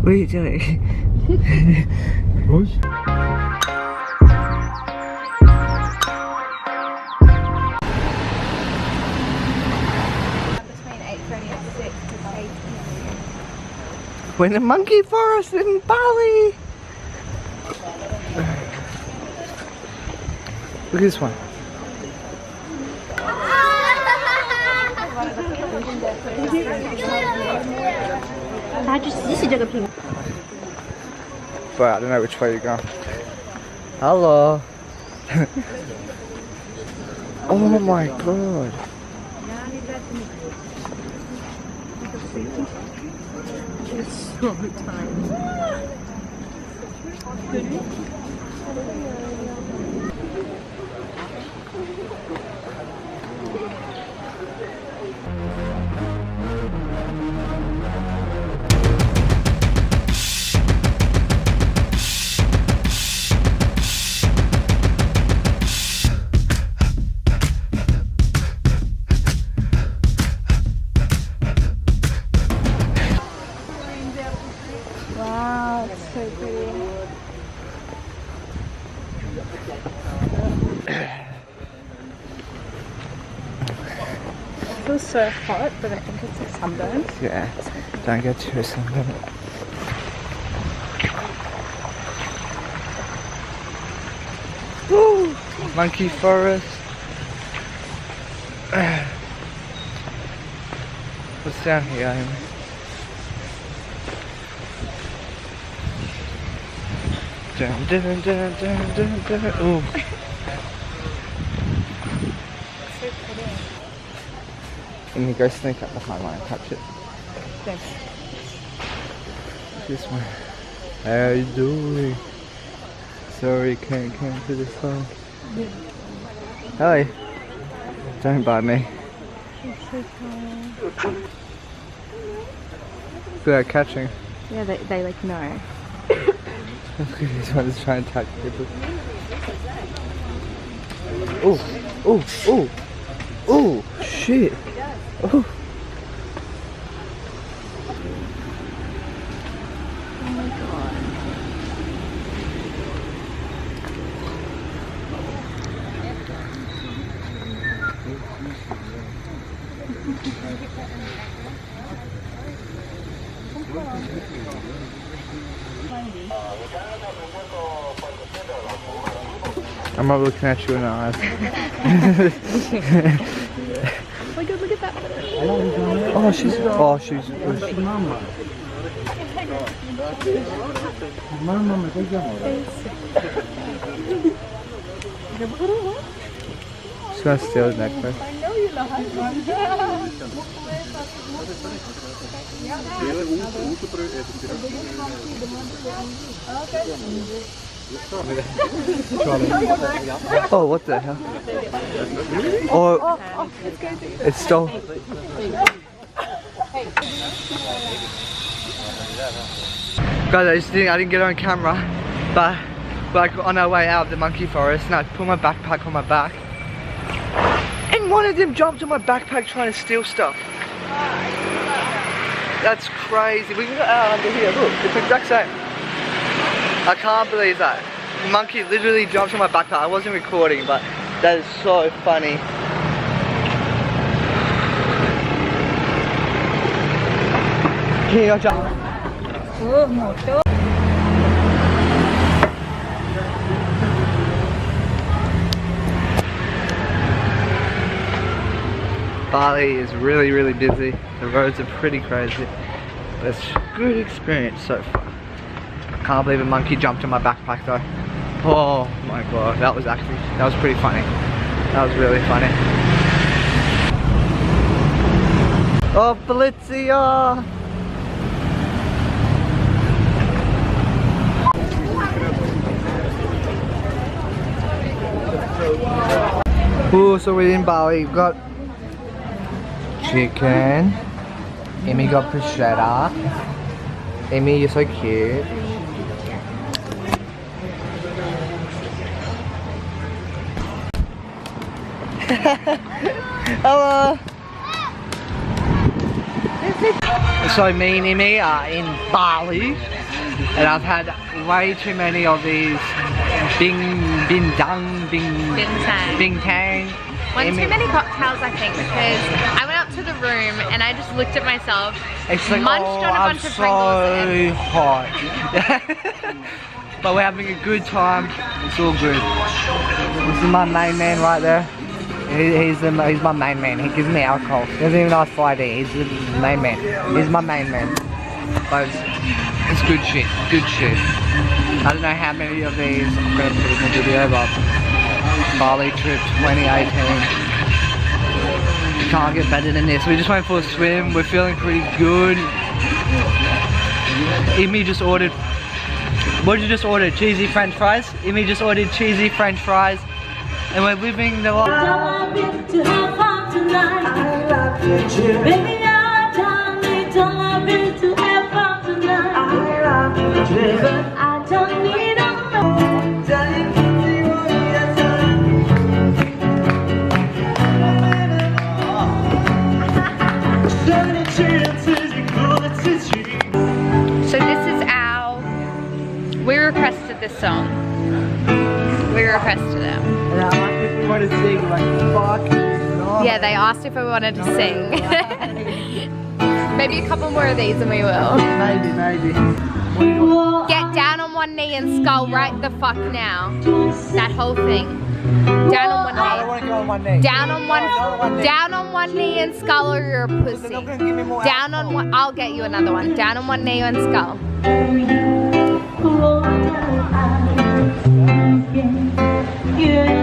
What are you doing? What? We're in the monkey forest in Bali. Look at this one. But I don't know which way you're going. Hello. Oh my god. It's so tiny. Wow, it's so pretty. It feels so hot, but I think it's a sunburn. Yeah, don't get too sunburned. Woo! Monkey forest. What's down here, Amy? Dun, dun, dun, dun, dun, dun. Ooh. So pretty. And you go sneak up behind mine and touch it. Thanks. This one. How you doing? Sorry, can't come to this phone. Hi. Don't bite me. It's so cool. Good at catching. Yeah, they like know. Look at this one is trying to touch people. Oh, oh, oh, oh, shit. Oh. Oh my god. I'm not looking at you in the eyes. Oh my god, look at that. Oh, she's. She's gonna steal his necklace. I know you love Oh, what the hell? Oh, it's stole. Guys, I didn't get on camera, but like on our way out of the monkey forest, and I put my backpack on my back, and one of them jumped on my backpack trying to steal stuff. That's crazy. We can go out under here. Look, it's the exact same. I can't believe that. The monkey literally jumped on my backpack. I wasn't recording, but that is so funny. Can you not jump? Bali is really, really busy. The roads are pretty crazy. But it's a good experience so far. Can't believe a monkey jumped in my backpack though. Oh my god, that was pretty funny. That was really funny. Oh, Felicia! Oh, so we're in Bali. We've got chicken. Amy got bruschetta. Amy, you're so cute. Hello. So me and Imi are in Bali, and I've had way too many of these bing tang. One too many cocktails, I think, because I went up to the room and I just looked at myself, It's like, munched oh, on a bunch I'm of Pringles. so hot. But we're having a good time. It's all good. This is my main man right there. He's my main man. He gives me alcohol. He doesn't even ask for ID. He's the main man. He's my main man. But it's good shit. Good shit. I don't know how many of these I'm gonna put in the video, but Bali trip 2018. You can't get better than this. We just went for a swim. We're feeling pretty good. Imi just ordered. What did you just order? Cheesy French fries? Imi just ordered cheesy French fries. And we're living the life. So this is we requested this song. We requested it. Yeah, they asked if we wanted to sing. Maybe a couple more of these and we will. Maybe. Get down on one knee and skull right the fuck now. That whole thing. Down on one knee. I don't want to go on one knee. Down on one knee and skull or you're a pussy. Down on one, I'll get you another one. Down on one knee and skull. Yeah.